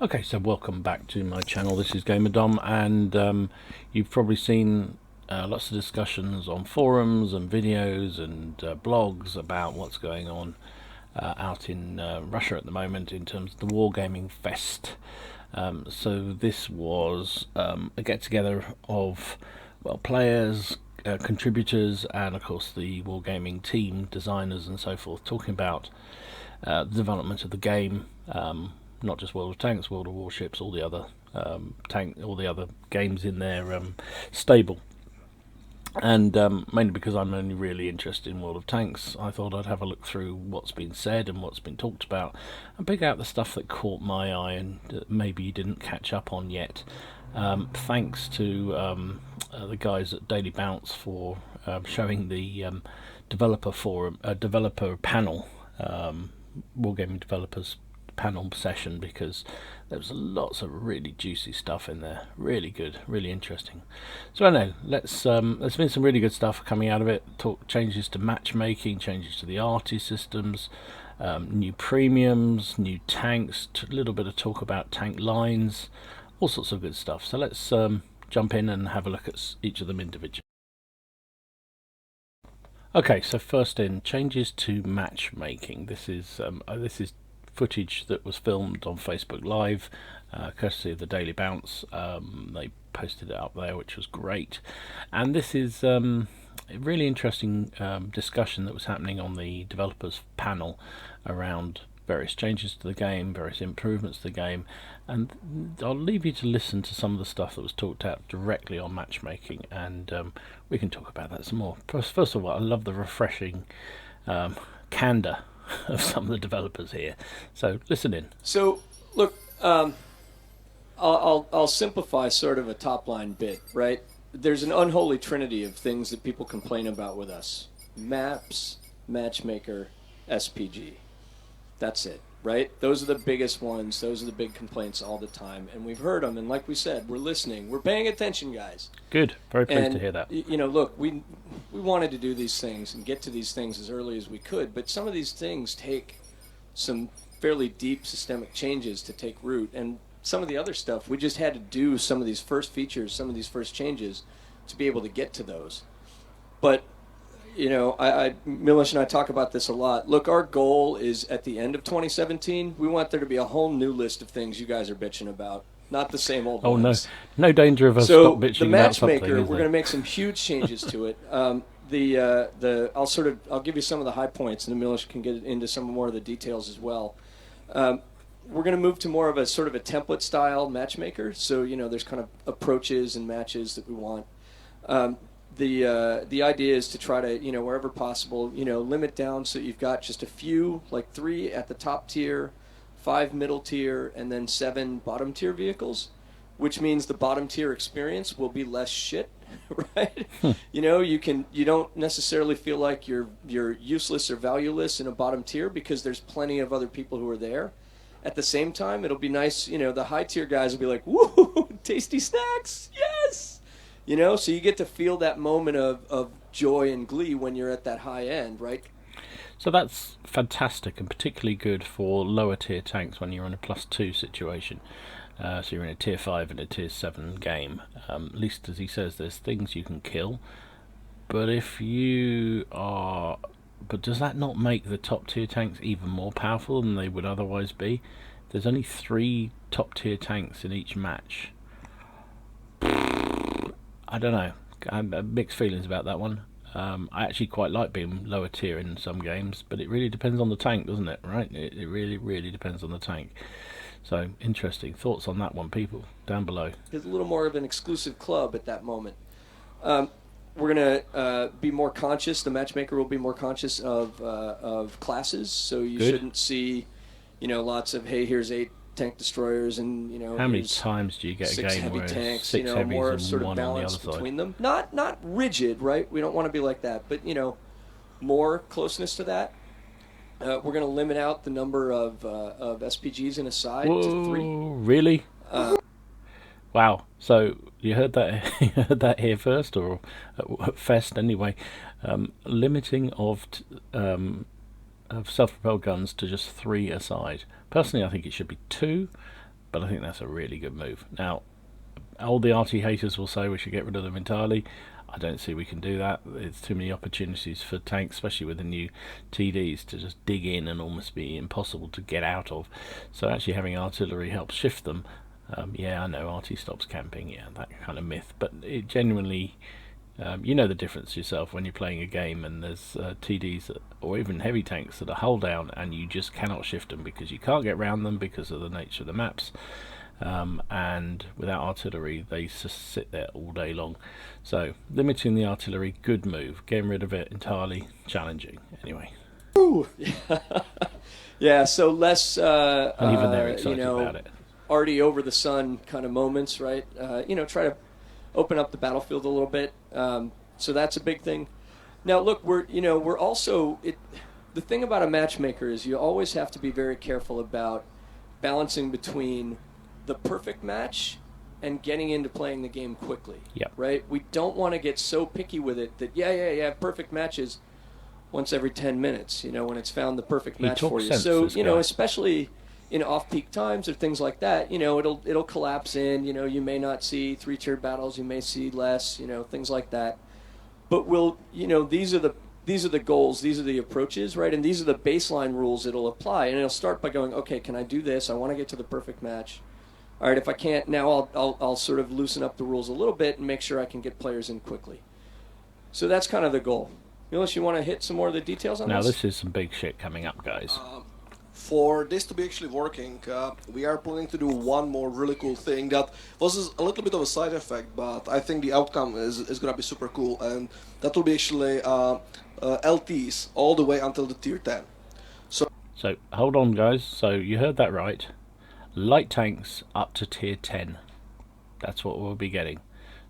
Okay, so welcome back to my channel. This is GamerDom, and you've probably seen lots of discussions on forums and videos and blogs about what's going on out in Russia at the moment in terms of the Wargaming Fest. So this was a get-together of players, contributors, and of course the Wargaming team, designers and so forth, talking about the development of the game. Not just World of Tanks, World of Warships, all the other all the other games in their stable. And mainly because I'm only really interested in World of Tanks, I thought I'd have a look through what's been said and what's been talked about, and pick out the stuff that caught my eye and maybe you didn't catch up on yet. Thanks to the guys at Daily Bounce for showing the developer forum, developer panel, Wargaming developers panel session, because there was lots of really juicy stuff in there, really good, really interesting. So I know there's been some really good stuff coming out of it. Changes to matchmaking, changes to the arty systems, new premiums, new tanks, a little bit of talk about tank lines, all sorts of good stuff. So let's jump in and have a look at each of them individually. Okay, so first in, changes to matchmaking. This is footage that was filmed on Facebook Live, courtesy of the Daily Bounce. They posted it up there, which was great. And this is a really interesting discussion that was happening on the developers panel around various changes to the game, various improvements to the game, and I'll leave you to listen to some of the stuff that was talked about directly on matchmaking, and we can talk about that some more. First of all, I love the refreshing candor of some of the developers here, so listen in. So look, I'll simplify sort of a top line bit, right? There's an unholy trinity of things that people complain about with us: maps, matchmaker, SPG. That's it, right? Those are the biggest ones. Those are the big complaints all the time, and we've heard them. And like we said, we're listening. We're paying attention, guys. Good. Very pleased to hear that. You know, look, we wanted to do these things and get to these things as early as we could, but some of these things take some fairly deep systemic changes to take root, and some of the other stuff, we just had to do some of these first features, some of these first changes to be able to get to those. But you know, Milish and I talk about this a lot. Look, our goal is at the end of 2017, we want there to be a whole new list of things you guys are bitching about, not the same old ones. No danger of us stop bitching about something. So the matchmaker, we're going to make some huge changes to it. I'll give you some of the high points, and then Milish can get into some more of the details as well. We're going to move to more of a sort of a template style matchmaker. So you know, there's kind of approaches and matches that we want. The idea is to try to, you know, wherever possible, you know, limit down so you've got just a few, like 3 at the top tier, 5 middle tier, and then 7 bottom tier vehicles, which means the bottom tier experience will be less shit, right? You know, you don't necessarily feel like you're useless or valueless in a bottom tier because there's plenty of other people who are there. At the same time, it'll be nice, you know, the high tier guys will be like, woo, tasty snacks, yes! You know, so you get to feel that moment of joy and glee when you're at that high end, right? So that's fantastic, and particularly good for lower tier tanks when you're in a +2 situation. So you're in a tier 5 and a tier 7 game. At least, as he says, there's things you can kill. But if you are... But does that not make the top tier tanks even more powerful than they would otherwise be? There's only 3 top tier tanks in each match. I don't know. I have mixed feelings about that one. I actually quite like being lower tier in some games, but it really depends on the tank, doesn't it? Right? It really, really depends on the tank. So, interesting. Thoughts on that one, people, down below. It's a little more of an exclusive club at that moment. We're going to be more conscious. The matchmaker will be more conscious of classes, so you shouldn't see, you know, lots of, hey, here's 8 tank destroyers, and you know, how many times do you get a game where tanks, 6 you know, heavies more and sort of 1 on the other balance side? Between them, not rigid, right? We don't want to be like that, but you know, more closeness to that. We're going to limit out the number of SPGs in a side to 3. Really? Wow. So you heard that? You heard that here first, or at Fest anyway. Limiting of self-propelled guns to just 3 a side. Personally, I think it should be 2, but I think that's a really good move. Now, all the arty haters will say we should get rid of them entirely. I don't see we can do that. There's too many opportunities for tanks, especially with the new TDs, to just dig in and almost be impossible to get out of. So actually having artillery helps shift them. Yeah, I know arty stops camping, yeah, that kind of myth, but it genuinely, you know the difference yourself when you're playing a game and there's TDs or even heavy tanks that are hull down and you just cannot shift them because you can't get around them because of the nature of the maps. And without artillery they just sit there all day long. So limiting the artillery, good move. Getting rid of it entirely, challenging. Anyway. Ooh. Yeah, so less and even they're excited about it. Arty over the sun kind of moments, right? Try to open up the battlefield a little bit. So that's a big thing. Now look, we're also the thing about a matchmaker is you always have to be very careful about balancing between the perfect match and getting into playing the game quickly. Yep. Right? We don't want to get so picky with it that perfect matches once every 10 minutes, when it's found the perfect match for you. So, especially in off-peak times or things like that, it'll collapse in, you may not see 3-tier battles, you may see less, things like that. But these are the goals, these are the approaches, right? And these are the baseline rules it'll apply. And it'll start by going, okay, can I do this? I want to get to the perfect match. All right, if I can't, now I'll sort of loosen up the rules a little bit and make sure I can get players in quickly. So that's kind of the goal. Unless you want to hit some more of the details on this? Now this is some big shit coming up, guys. For this to be actually working, we are planning to do one more really cool thing that was a little bit of a side effect, but I think the outcome is going to be super cool, and that will be actually LTs all the way until the tier 10. So hold on, guys. So you heard that right. Light tanks up to tier 10. That's what we'll be getting.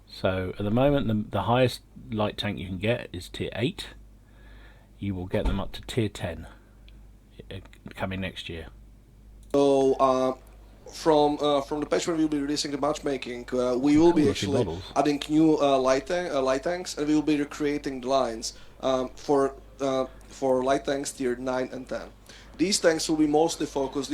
So at the moment the highest light tank you can get is tier 8. You will get them up to tier 10 coming next year. So from the patch when we'll be releasing the matchmaking, we will be actually adding new light tanks, and we will be recreating the lines for light tanks tier 9 and 10. These tanks will be mostly focused,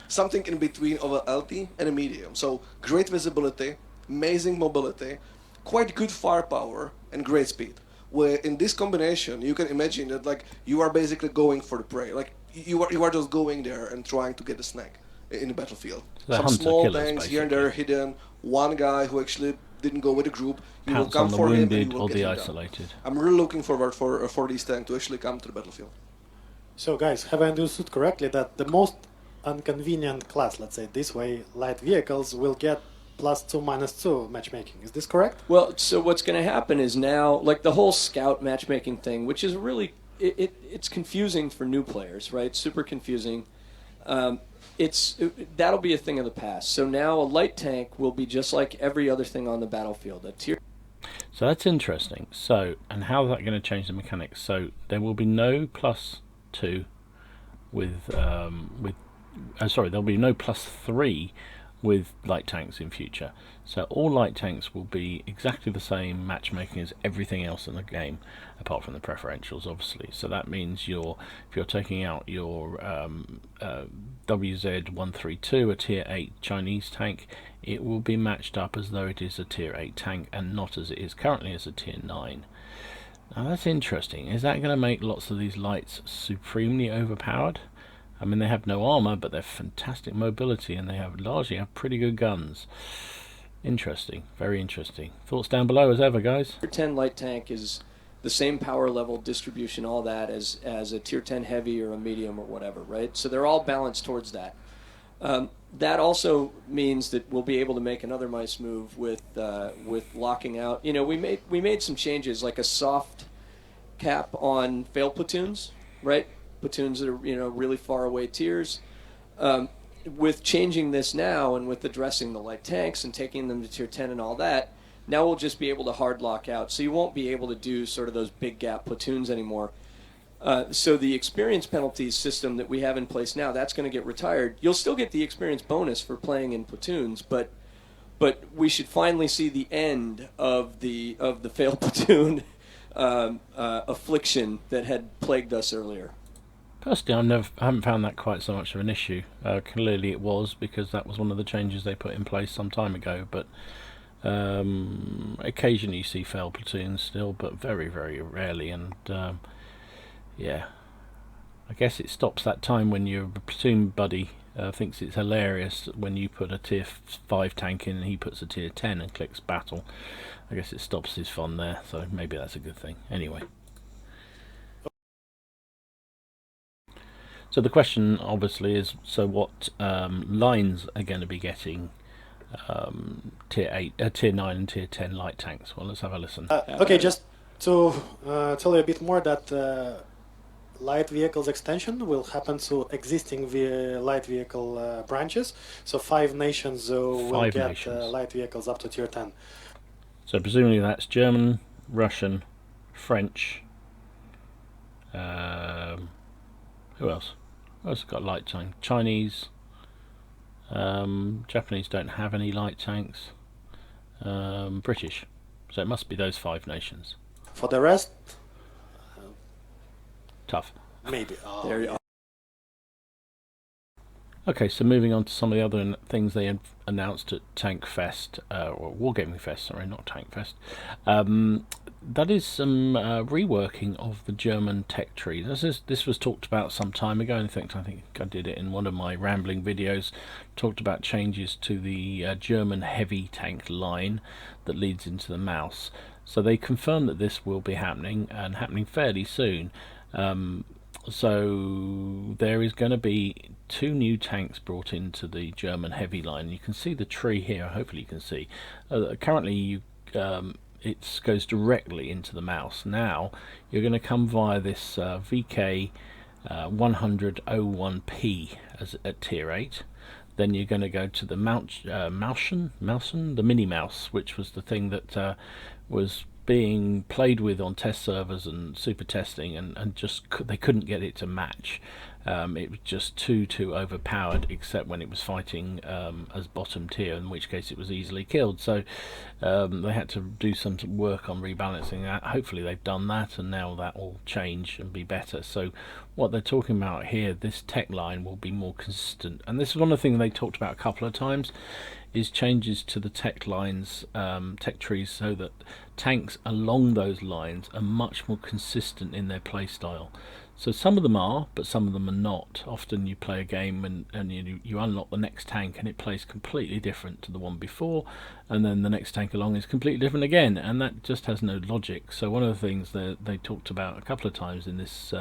something in between of a LT and a medium. So great visibility, amazing mobility, quite good firepower, and great speed. Where in this combination, you can imagine that you are basically going for the prey. You are just going there and trying to get the snack in the battlefield. So some small tanks here and there hidden. One guy who actually didn't go with the group. You will come for him and you will or get the him isolated. down. I'm really looking forward for these tanks to actually come to the battlefield. So guys, have I understood correctly that the most inconvenient class, let's say this way, light vehicles will get +2, -2 matchmaking? Is this correct? Well, so what's going to happen is now, the whole scout matchmaking thing, which is really, it's confusing for new players, right? Super confusing. That'll be a thing of the past. So now a light tank will be just like every other thing on the battlefield. So that's interesting. So, and how is that going to change the mechanics? So there will be no +2 there'll be no +3 with light tanks in future. So all light tanks will be exactly the same matchmaking as everything else in the game, apart from the preferentials, obviously. So that means if you're taking out your WZ-132, a tier 8 Chinese tank, it will be matched up as though it is a tier 8 tank and not as it is currently as a tier 9. Now that's interesting. Is that going to make lots of these lights supremely overpowered? I mean, they have no armor, but they're fantastic mobility, and they largely have pretty good guns. Interesting, very interesting. Thoughts down below as ever, guys. Tier 10 light tank is the same power level, distribution, all that as a tier 10 heavy or a medium or whatever, right? So they're all balanced towards that. That also means that we'll be able to make another nice move with locking out. We made some changes, like a soft cap on failed platoons, right? Platoons that are really far away tiers. With changing this now and with addressing the light tanks and taking them to tier 10 and all that, now we'll just be able to hard lock out. So you won't be able to do sort of those big gap platoons anymore. So the experience penalties system that we have in place now, that's going to get retired. You'll still get the experience bonus for playing in platoons, but we should finally see the end of the failed platoon affliction that had plagued us earlier. Personally, I haven't found that quite so much of an issue. Clearly it was, because that was one of the changes they put in place some time ago, but occasionally you see failed platoons still, but very, very rarely, and yeah, I guess it stops that time when your platoon buddy thinks it's hilarious when you put a tier 5 tank in and he puts a tier 10 and clicks battle. I guess it stops his fun there, so maybe that's a good thing. Anyway. So the question obviously is, so what lines are going to be getting tier 9 and tier 10 light tanks? Well, let's have a listen. Okay, just to tell you a bit more, that light vehicles extension will happen to existing light vehicle branches. So 5 nations will get light vehicles up to tier 10. So presumably that's German, Russian, French. Who else? Who else has got light tank? Chinese. Japanese don't have any light tanks. British. So it must be those 5 nations. For the rest, tough. Maybe. There you are. Okay, so moving on to some of the other things they announced at Tank Fest, or Wargaming Fest, sorry, not Tank Fest. That is some reworking of the German tech tree. This was talked about some time ago. In fact, I think I did it in one of my rambling videos. Talked about changes to the German heavy tank line that leads into the Maus. So they confirmed that this will be happening, and happening fairly soon. So there is going to be 2 new tanks brought into the German heavy line. You can see the tree here. Hopefully you can see. Currently it goes directly into the Maus. Now you're going to come via this VK 10001P at tier 8. Then you're going to go to the Mausen, the mini Maus, which was the thing that was being played with on test servers and super testing, and just they couldn't get it to match. It was just too overpowered, except when it was fighting as bottom tier, in which case it was easily killed. So they had to do some work on rebalancing that. Hopefully they've done that, and now that will change and be better. So what they're talking about here, this tech line will be more consistent, and this is one of the things they talked about a couple of times, is changes to the tech lines, tech trees, so that tanks along those lines are much more consistent in their play style. So some of them are, but some of them are not. Often you play a game and you unlock the next tank and it plays completely different to the one before, and then the next tank along is completely different again, and that just has no logic. So one of the things that they talked about a couple of times in this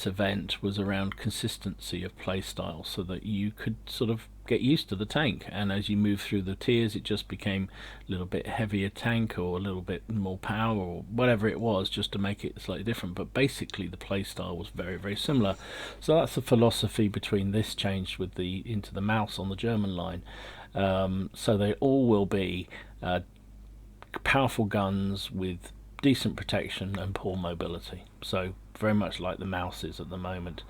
event was around consistency of play style, so that you could sort of get used to the tank, and as you move through the tiers it just became a little bit heavier tank or a little bit more power or whatever it was, just to make it slightly different, but basically the play style was very, very similar. So that's the philosophy between this change with the into the Maus on the German line. So they all will be powerful guns with decent protection and poor mobility, so very much like the Maus is at the moment.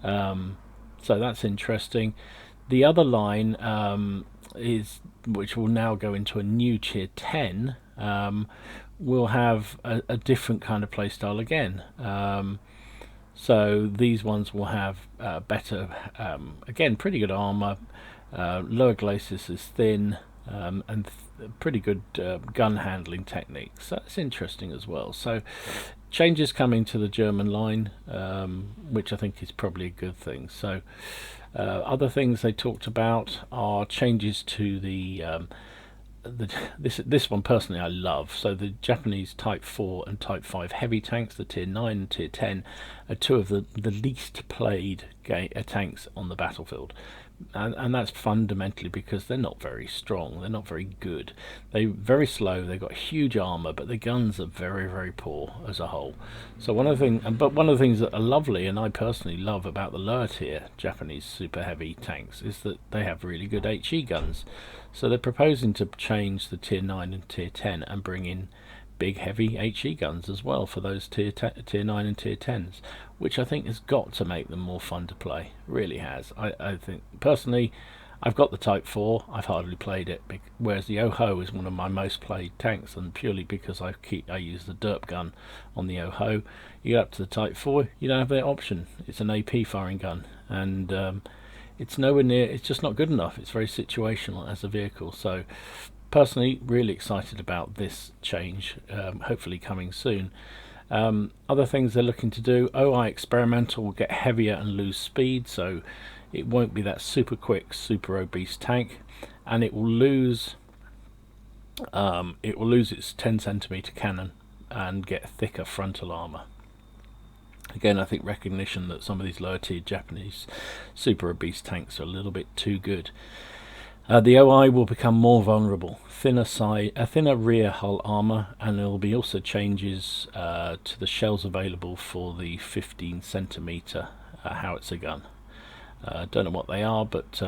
So that's interesting. The other line is, which will now go into a new tier 10, will have a different kind of playstyle again. So these ones will have better, again, pretty good armor. Lower glacis is thin, and pretty good gun handling techniques. So that's interesting as well. So changes coming to the German line, which I think is probably a good thing. So other things they talked about are changes to this one personally I love. So the Japanese Type 4 and Type 5 heavy tanks, the tier 9 and tier 10, are 2 of the least played tanks on the battlefield. And that's fundamentally because they're not very strong, they're not very good, they're very slow, they've got huge armor, but the guns are very, very poor as a whole. So one of the things that are lovely, and I personally love about the lower tier Japanese super heavy tanks, is that they have really good HE guns. So they're proposing to change the tier 9 and tier 10 and bring in big heavy HE guns as well for those tier 9 and tier 10s, which I think has got to make them more fun to play. Really has. I think personally I've got the Type 4. I've hardly played it, whereas the Oho is one of my most played tanks, and purely because I use the derp gun on the Oho. You get up to the Type 4, you don't have that option. It's an AP firing gun, and it's nowhere near. It's just not good enough. It's very situational as a vehicle. So personally, really excited about this change, hopefully coming soon. Other things they're looking to do: OI experimental will get heavier and lose speed, so it won't be that super quick, super obese tank, and it will lose its 10 centimeter cannon and get thicker frontal armor. Again, I think recognition that some of these lower tier Japanese super obese tanks are a little bit too good. The OI will become more vulnerable, thinner rear hull armor, and there will be also changes to the shells available for the 15 centimeter howitzer gun. Don't know what they are, but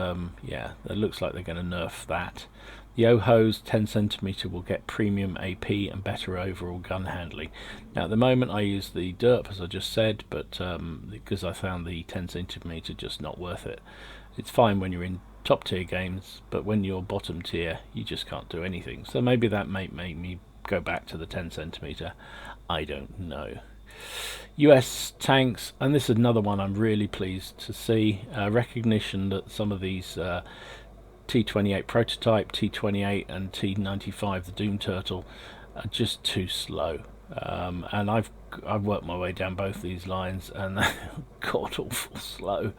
yeah, it looks like they're going to nerf that. The Oho's 10 centimeter will get premium AP and better overall gun handling. Now at the moment I use the derp, as I just said, but because I found the 10 centimeter just not worth it. It's fine when you're in top tier games, but when you're bottom tier you just can't do anything. So maybe that may make me go back to the 10 centimeter. I don't know. US tanks, and this is another one I'm really pleased to see, recognition that some of these T28 prototype, T28 and T95, the Doom Turtle, are just too slow. And I've worked my way down both these lines, and they're god awful slow.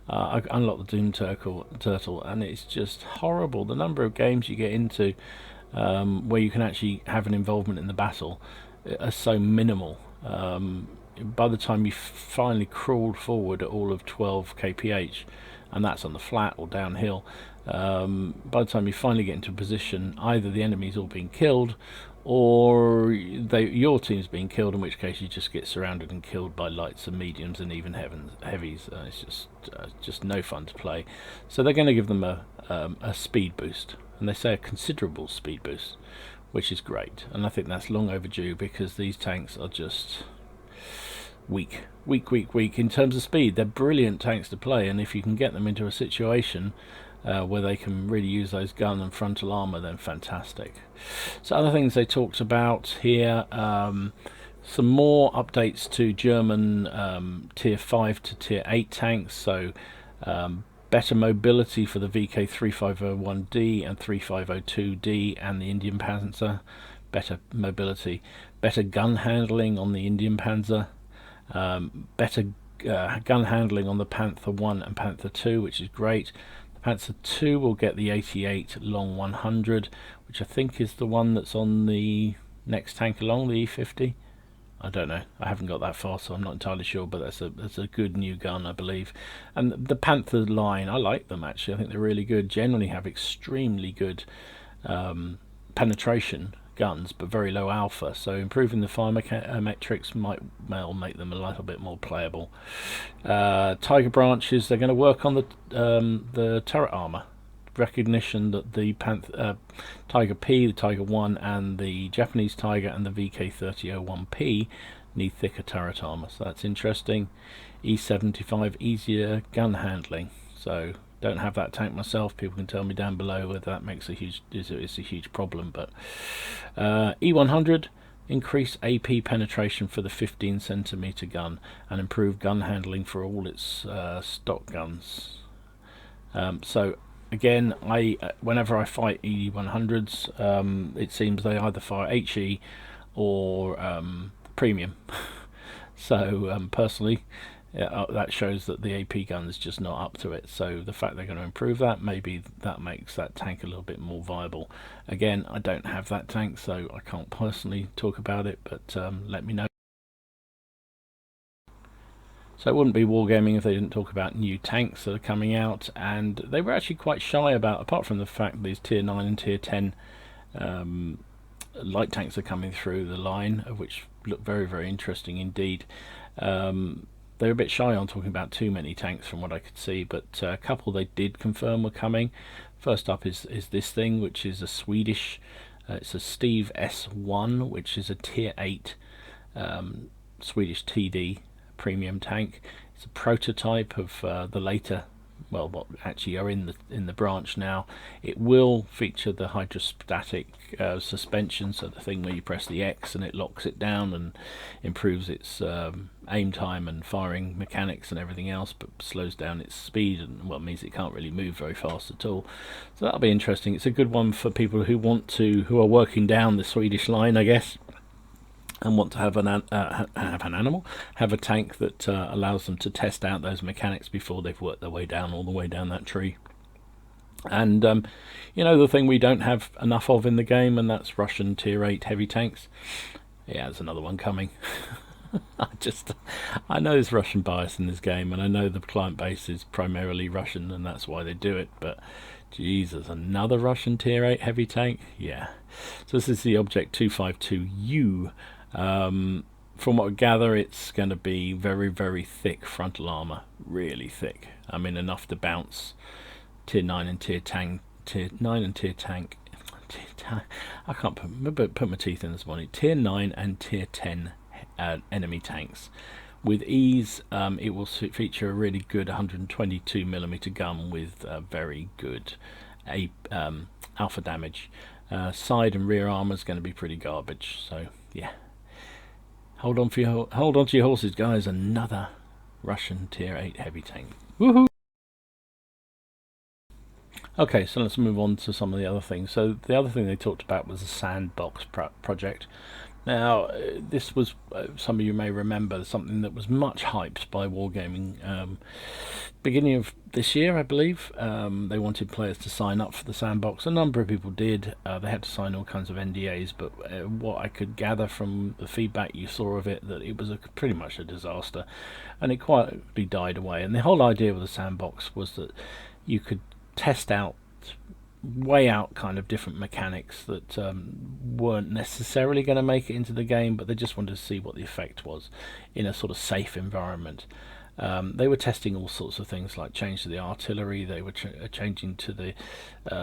I unlocked the Doom Turtle, and it's just horrible. The number of games you get into where you can actually have an involvement in the battle are so minimal. By the time you finally crawled forward at all of 12 kph, and that's on the flat or downhill, by the time you finally get into a position, either the enemy's all being killed, or your team's being killed, in which case you just get surrounded and killed by lights and mediums and even heavies. It's just no fun to play. So they're going to give them a speed boost, and they say a considerable speed boost, which is great, and I think that's long overdue, because these tanks are just weak in terms of speed. They're brilliant tanks to play, and if you can get them into a situation where they can really use those gun and frontal armor, then fantastic. So other things they talked about here, some more updates to German tier 5 to tier 8 tanks. So better mobility for the VK3501D and 3502D and the Indian Panzer, better mobility, better gun handling on the Indian Panzer, better gun handling on the Panther 1 and Panther 2, which is great. The Panther 2 will get the 88 long 100, which I think is the one that's on the next tank along, the E50. I don't know, I haven't got that far, so I'm not entirely sure, but that's a good new gun, I believe. And the Panther line, I like them actually. I think they're really good. Generally have extremely good penetration guns, but very low alpha, so improving the fire metrics might make them a little bit more playable. Tiger branches, they're going to work on the turret armor. Recognition that the Tiger P, the Tiger 1 and the Japanese Tiger and the VK3001P need thicker turret armor, so that's interesting. E75, easier gun handling, so don't have that tank myself. People can tell me down below whether that makes it's a huge problem. But E100, increase AP penetration for the 15 centimeter gun and improve gun handling for all its stock guns. So again, whenever I fight E100s, it seems they either fire HE or premium. So personally, that shows that the AP gun is just not up to it. So the fact they're going to improve that, maybe that makes that tank a little bit more viable. Again, I don't have that tank, so I can't personally talk about it, but let me know. So it wouldn't be Wargaming if they didn't talk about new tanks that are coming out, and they were actually quite shy about, apart from the fact these tier 9 and tier 10 light tanks are coming through the line, of which look very, very interesting indeed. They were a bit shy on talking about too many tanks from what I could see, but a couple they did confirm were coming. First up is this thing, which is a Swedish, it's a Steve S1, which is a tier 8 Swedish TD premium tank. It's a prototype of the later well, what actually are in the branch now. It will feature the hydrostatic suspension, so the thing where you press the X and it locks it down and improves its aim time and firing mechanics and everything else, but slows down its speed and means it can't really move very fast at all. So that'll be interesting. It's a good one for people who are working down the Swedish line, I guess, and want to have have a tank that allows them to test out those mechanics before they've worked their way down all the way down that tree. And the thing we don't have enough of in the game, and that's Russian tier 8 heavy tanks. Yeah, there's another one coming. I know there's Russian bias in this game, and I know the client base is primarily Russian, and that's why they do it, but Jesus, another Russian tier 8 heavy tank? Yeah. So this is the Object 252U. From what I gather, it's going to be very, very thick frontal armor, really thick. I mean, enough to bounce tier 9 and tier tank. I can't put my teeth in this morning. Tier 9 and tier 10 enemy tanks. With ease, it will feature a really good 122mm gun with very good alpha damage. Side and rear armor is going to be pretty garbage. So yeah. Hold on to your horses, guys. Another Russian tier 8 heavy tank. Woohoo! Okay, so let's move on to some of the other things. So the other thing they talked about was the sandbox project. Now, this was, some of you may remember, something that was much hyped by Wargaming. Beginning of this year, I believe, they wanted players to sign up for the sandbox. A number of people did. They had to sign all kinds of NDAs, but what I could gather from the feedback you saw of it, that it was pretty much a disaster, and it quietly died away. And the whole idea with the sandbox was that you could test out kind of different mechanics that weren't necessarily going to make it into the game, but they just wanted to see what the effect was in a sort of safe environment. They were testing all sorts of things, like change to the artillery. They were changing to the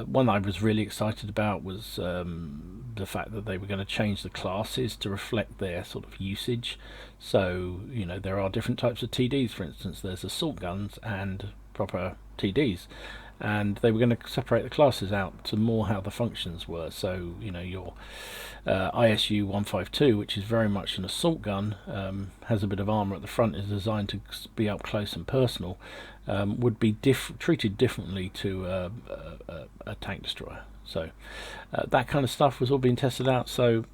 one I was really excited about was the fact that they were going to change the classes to reflect their sort of usage. So there are different types of TDs. For instance, there's assault guns and proper TDs, and they were going to separate the classes out to more how the functions were. So your ISU 152, which is very much an assault gun, has a bit of armor at the front, is designed to be up close and personal, would be treated differently to a tank destroyer. So that kind of stuff was all being tested out. So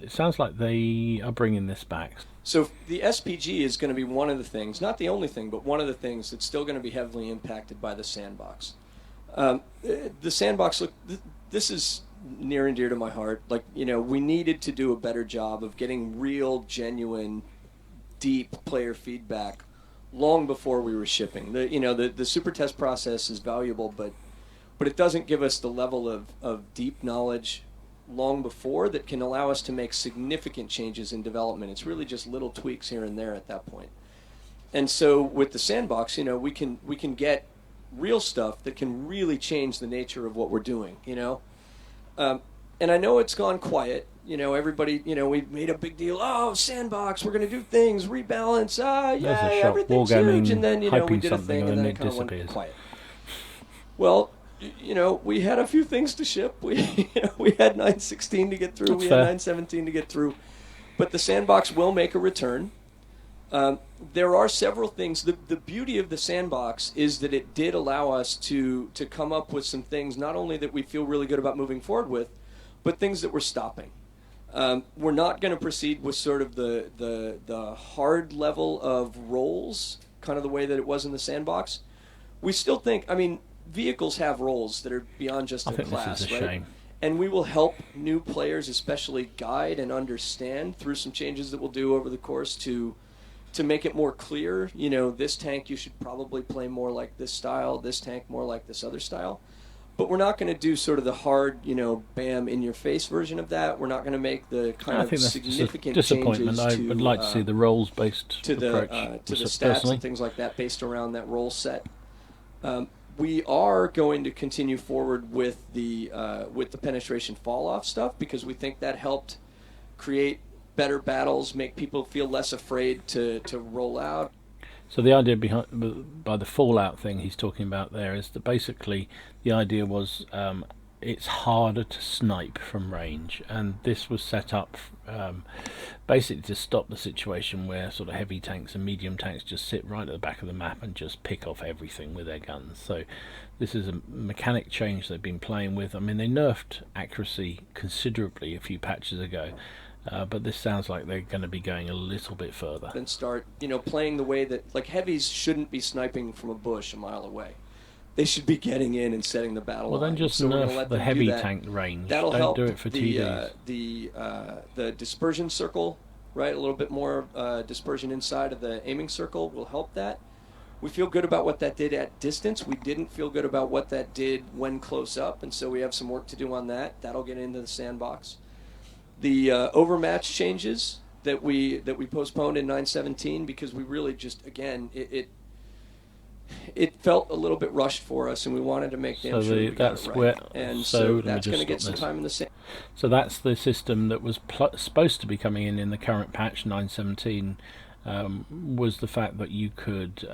it sounds like they are bringing this back. So the SPG is going to be one of the things, not the only thing, but one of the things that's still going to be heavily impacted by the sandbox. The sandbox, look, this is near and dear to my heart. Like, we needed to do a better job of getting real, genuine, deep player feedback long before we were shipping. The super test process is valuable, but it doesn't give us the level of deep knowledge long before that can allow us to make significant changes in development. It's really just little tweaks here and there at that point. And so with the sandbox, we can get real stuff that can really change the nature of what we're doing, and I know it's gone quiet. Everybody, we made a big deal. Oh, sandbox, we're going to do things, rebalance. Everything's huge. And then, we did a thing and then it kind of went quiet. Well, we had a few things to ship. We had 9.16 to get through. We had 9.17 to get through. But the sandbox will make a return. There are several things. The beauty of the sandbox is that it did allow us to come up with some things, not only that we feel really good about moving forward with, but things that we're stopping. We're not going to proceed with sort of the hard level of roles, kind of the way that it was in the sandbox. We still think, vehicles have roles that are beyond just their class, this is a shame. And we will help new players, especially guide and understand through some changes that we'll do over the course to make it more clear. This tank you should probably play more like this style, this tank more like this other style. But we're not going to do sort of the hard, bam, in-your-face version of that. We're not going to make the kind of significant disappointment. changes I would like to see the roles-based to the approach. to the stats and things like that based around that role set. We are going to continue forward with the penetration fall-off stuff because we think that helped create better battles, make people feel less afraid to roll out. So the idea behind by the fallout thing he's talking about there is that basically the idea was it's harder to snipe from range, and this was set up basically to stop the situation where sort of heavy tanks and medium tanks just sit right at the back of the map and just pick off everything with their guns. So this is a mechanic change they've been playing with. I mean, they nerfed accuracy considerably a few patches ago, but this sounds like they're going to be going a little bit further. And start, playing the way that, like, heavies shouldn't be sniping from a bush a mile away. They should be getting in and setting the battle line. Well, then just nerf the heavy tank range. That'll Don't help do it for TDs. The dispersion circle, right? A little bit more dispersion inside of the aiming circle will help that. We feel good about what that did at distance. We didn't feel good about what that did when close up, and so we have some work to do on that. That'll get into the sandbox. The overmatch changes that we postponed in 9.17 because we really just, again, it felt a little bit rushed for us, and we wanted to make damn sure we got it right. And so that's going to get some time in the sand. So that's the system that was supposed to be coming in the current patch 9.17. Was the fact that you could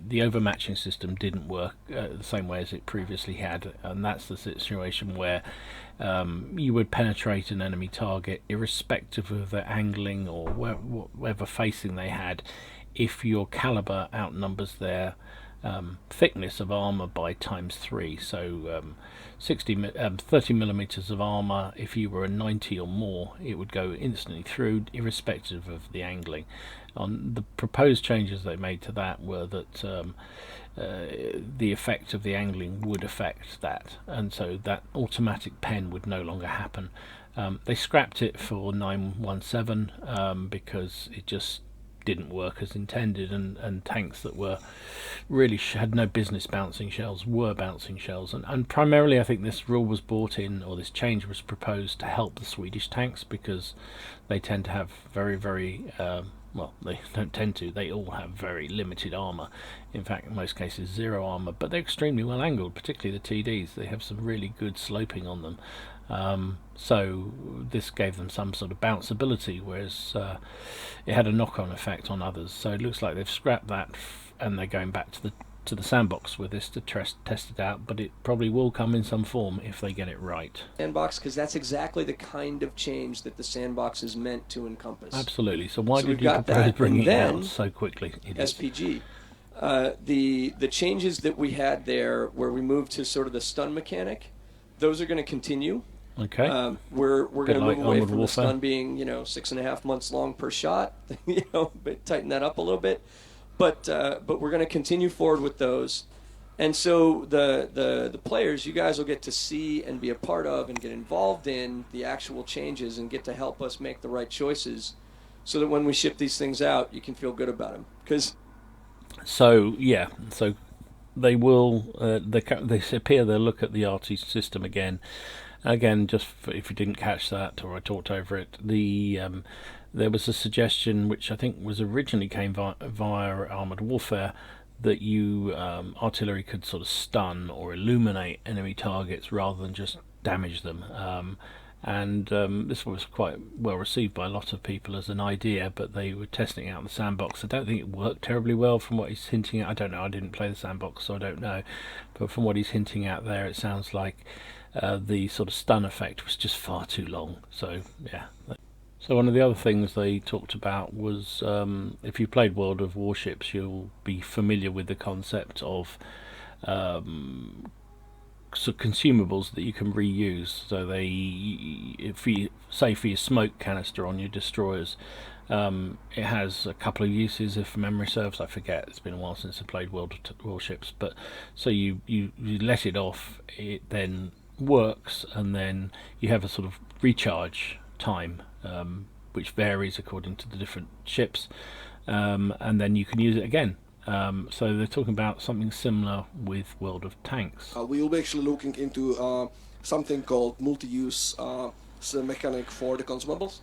the overmatching system didn't work the same way as it previously had, and that's the situation where you would penetrate an enemy target irrespective of their angling or whatever facing they had if your caliber outnumbers their thickness of armor by ×3. So 30 millimeters of armor, if you were a 90 or more, it would go instantly through irrespective of the angling. On the proposed changes they made to that were that the effect of the angling would affect that, and so that automatic pen would no longer happen. They scrapped it for 9.17 because it just didn't work as intended, and tanks that were really had no business bouncing shells were bouncing shells, and primarily I think this rule was brought in, or this change was proposed to help the Swedish tanks because they tend to have very well, they don't tend to, they all have very limited armor. In fact, in most cases zero armor, but they're extremely well angled, particularly the TDs. They have some really good sloping on them. So this gave them some sort of bounceability, whereas it had a knock-on effect on others. So it looks like they've scrapped that, and they're going back to the sandbox with this to test it out. But it probably will come in some form if they get it right. Sandbox, because that's exactly the kind of change that the sandbox is meant to encompass. Absolutely. So why did you propose bringing it out so quickly? SPG. The changes that we had there, where we moved to sort of the stun mechanic, those are going to continue. Okay. We're going to move away from the stun being 6.5 months long per shot. But tighten that up a little bit. But we're going to continue forward with those, and so the players, you guys will get to see and be a part of and get involved in the actual changes and get to help us make the right choices, so that when we ship these things out, you can feel good about them. So they will. They appear they'll look at the arty system again. Just if you didn't catch that or I talked over it, there was a suggestion, which I think was originally came via Armoured Warfare, that you artillery could sort of stun or illuminate enemy targets rather than just damage them. This was quite well received by a lot of people as an idea, but they were testing it out in the sandbox. I don't think it worked terribly well from what he's hinting at. I don't know, I didn't play the sandbox, so I don't know. But from what he's hinting at there, it sounds like the sort of stun effect was just far too long. So, yeah. So one of the other things they talked about was, if you played World of Warships, you'll be familiar with the concept of consumables that you can reuse. So for your smoke canister on your destroyers, it has a couple of uses if memory serves. I forget, it's been a while since I played World of Warships, but so you let it off, it then works, and then you have a sort of recharge time, which varies according to the different ships, and then you can use it again. So they're talking about something similar with World of Tanks. We will be actually looking into something called multi-use mechanic for the consumables.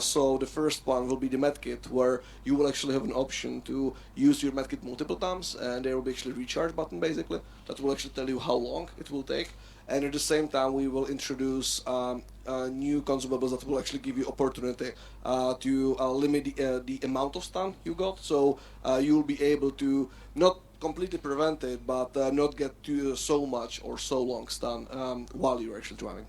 So the first one will be the medkit, where you will actually have an option to use your medkit multiple times, and there will be actually a recharge button basically that will actually tell you how long it will take. and at the same time we will introduce new consumables that will actually give you opportunity to limit the amount of stun you got. So you'll be able to not completely prevent it, but not get to so much or so long stun while you're actually driving.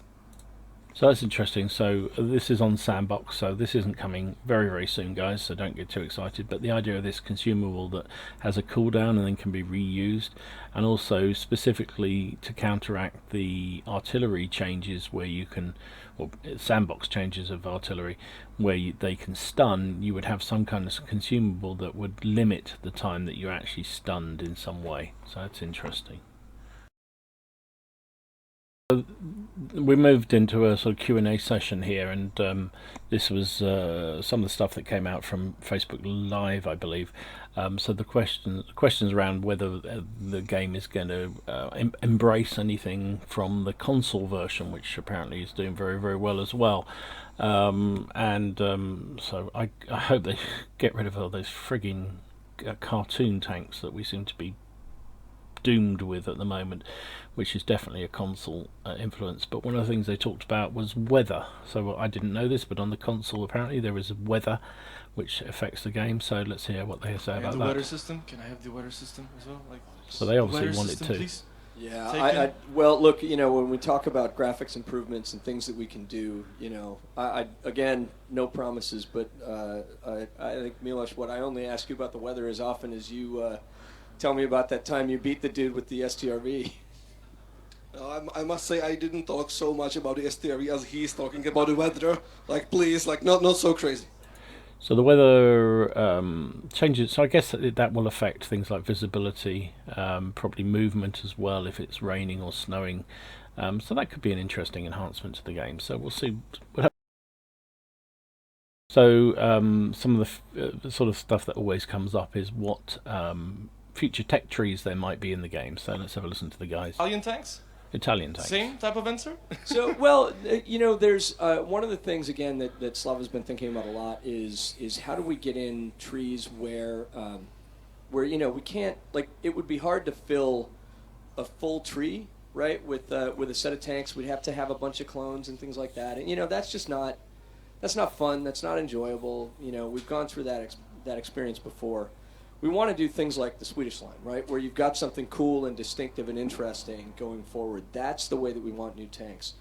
So that's interesting. So this is on Sandbox, so this isn't coming very, very soon, guys, so don't get too excited. But the idea of this consumable that has a cooldown and then can be reused, and also specifically to counteract the artillery changes where you can, or Sandbox changes of artillery, where they can stun, you would have some kind of consumable that would limit the time that you're actually stunned in some way. So that's interesting. We moved into a sort of Q&A session here, and this was some of the stuff that came out from Facebook Live, I believe. So the questions around whether the game is going to embrace anything from the console version, which apparently is doing very, very well as well. So I hope they get rid of all those frigging cartoon tanks that we seem to be doomed with at the moment, which is definitely a console influence. But one of the things they talked about was weather. So I didn't know this, but on the console apparently there is weather which affects the game. So let's hear what they say about the that. weather system. Can I have the weather system as well? Like, so they obviously weather want system, it too. please? Yeah, well, look, you know, when we talk about graphics improvements and things that we can do, you know, I again, no promises, but I think, Miloš, what I only ask you about the weather as often as you tell me about that time you beat the dude with the STRV. I must say I didn't talk so much about the STRV as he's talking about the weather. Like, please, like, not so crazy. So the weather changes, so I guess that will affect things like visibility, probably movement as well if it's raining or snowing. So that could be an interesting enhancement to the game. So we'll see. So some of the sort of stuff that always comes up is what future tech trees there might be in the game. So let's have a listen to the guys. Italian tanks. Same type of answer? So, well, you know, there's one of the things, again, that Slava's been thinking about a lot is how do we get in trees where, you know, we can't, like, it would be hard to fill a full tree, right, with a set of tanks. We'd have to have a bunch of clones and things like that. And, you know, that's just not, that's not fun. That's not enjoyable. You know, we've gone through that experience before. We want to do things like the Swedish line, right, where you've got something cool and distinctive and interesting going forward. That's the way that we want new tanks.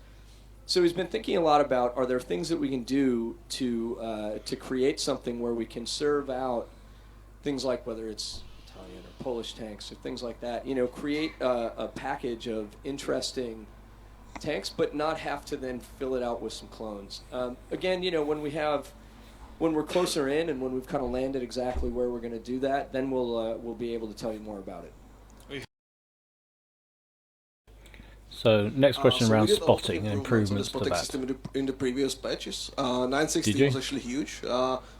So he's been thinking a lot about, are there things that we can do to create something where we can serve out things like, whether it's Italian or Polish tanks or things like that, you know, create a package of interesting tanks, but not have to then fill it out with some clones. Again, you know, when we're closer in and when we've kind of landed exactly where we're going to do that, then we'll be able to tell you more about it. So next question around we did spotting and improvements to to that. System in the previous patches. 960 was actually huge.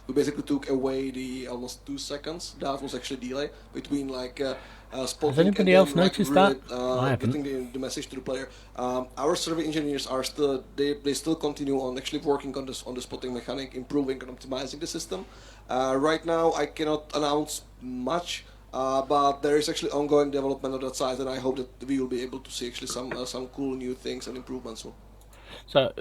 We basically took away the almost 2 seconds. That was actually delay between like spotting. Has anybody else noticed really, that? I haven't. Getting the message to the player. Our survey engineers are still they still continue on actually working on the spotting mechanic, improving and optimizing the system. Right now I cannot announce much. But there is actually ongoing development on that side, and I hope that we will be able to see actually some cool new things and improvements. So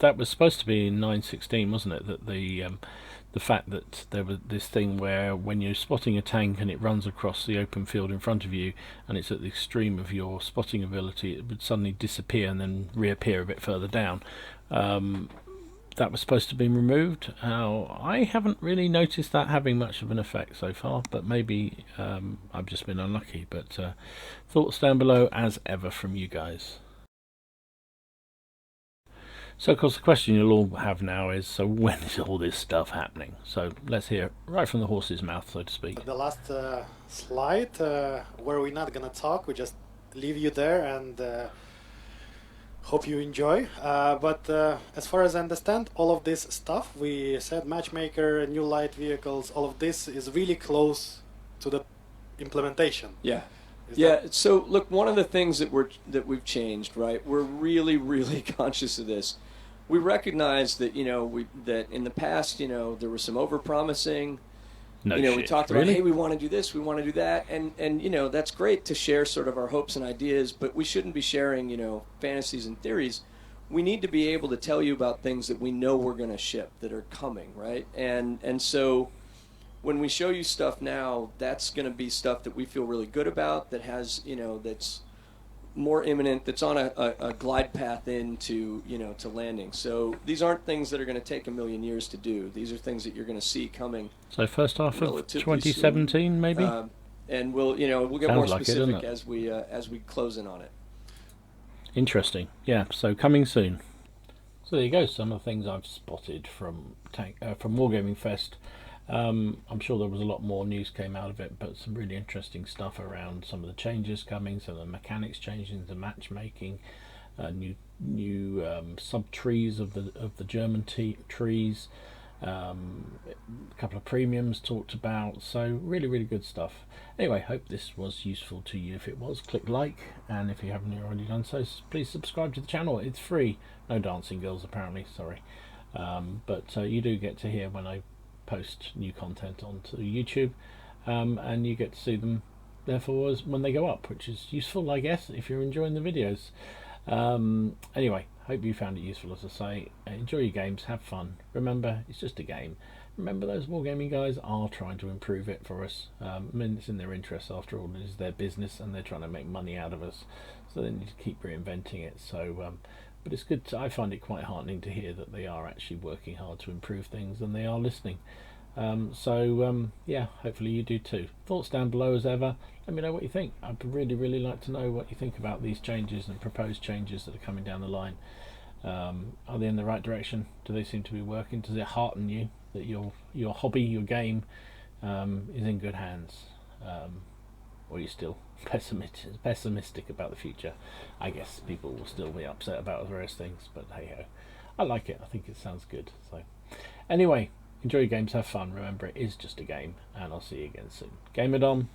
that was supposed to be in 9.16, wasn't it? That the fact that there was this thing where when you're spotting a tank and it runs across the open field in front of you, and it's at the extreme of your spotting ability, it would suddenly disappear and then reappear a bit further down. That was supposed to be removed. I haven't really noticed that having much of an effect so far, but maybe I've just been unlucky. But thoughts down below as ever from you guys. So of course the question you'll all have now is, so when is all this stuff happening? So let's hear right from the horse's mouth, so to speak. The last slide where we're not gonna talk, we just leave you there and hope you enjoy. But as far as I understand, all of this stuff, we said matchmaker, new light vehicles, all of this is really close to the implementation. Yeah. So look, one of the things that we've changed, right? We're really conscious of this. We recognize that, you know, that in the past, you know, there was some overpromising. No you know, we shit, talked about, really? hey, we want to do this, we want to do that, and you know, that's great to share sort of our hopes and ideas, but we shouldn't be sharing, you know, fantasies and theories. We need to be able to tell you about things that we know we're going to ship, that are coming, right? And so when we show you stuff now, that's going to be stuff that we feel really good about, that has, you know, that's more imminent, that's on a glide path into, you know, to landing. So these aren't things that are going to take a million years to do. These are things that you're going to see coming. So first half of Relatively 2017, soon. maybe. And we'll, you know, we'll get Sounds more like it, specific doesn't it? as we close in on it. Interesting. Yeah. So coming soon. So there you go. Some of the things I've spotted from Wargaming Fest. I'm sure there was a lot more news came out of it, but some really interesting stuff around some of the changes coming, some of the mechanics changing, the matchmaking, new sub trees of the German trees, a couple of premiums talked about. So really good stuff. Anyway, hope this was useful to you. If it was, click like, and if you haven't already done so, please subscribe to the channel. It's free. No dancing girls apparently, sorry, but you do get to hear when I post new content onto YouTube, and you get to see them therefore when they go up, which is useful, I guess, if you're enjoying the videos. Anyway, hope you found it useful. As I say, enjoy your games, have fun. Remember, it's just a game. Remember, those wargaming guys are trying to improve it for us. I mean, it's in their interest after all. It is their business, and they're trying to make money out of us, so they need to keep reinventing it. So but it's good I find it quite heartening to hear that they are actually working hard to improve things, and they are listening. Yeah, hopefully you do too. Thoughts down below as ever. Let me know what you think. I'd really like to know what you think about these changes and proposed changes that are coming down the line. Are they in the right direction? Do they seem to be working? Does it hearten you that your hobby, your game, is in good hands? Or are you still pessimistic about the future? I guess people will still be upset about various things, but hey ho, I like it. I think it sounds good. So anyway, enjoy your games, have fun. Remember, it is just a game, and I'll see you again soon. Gamer Dom.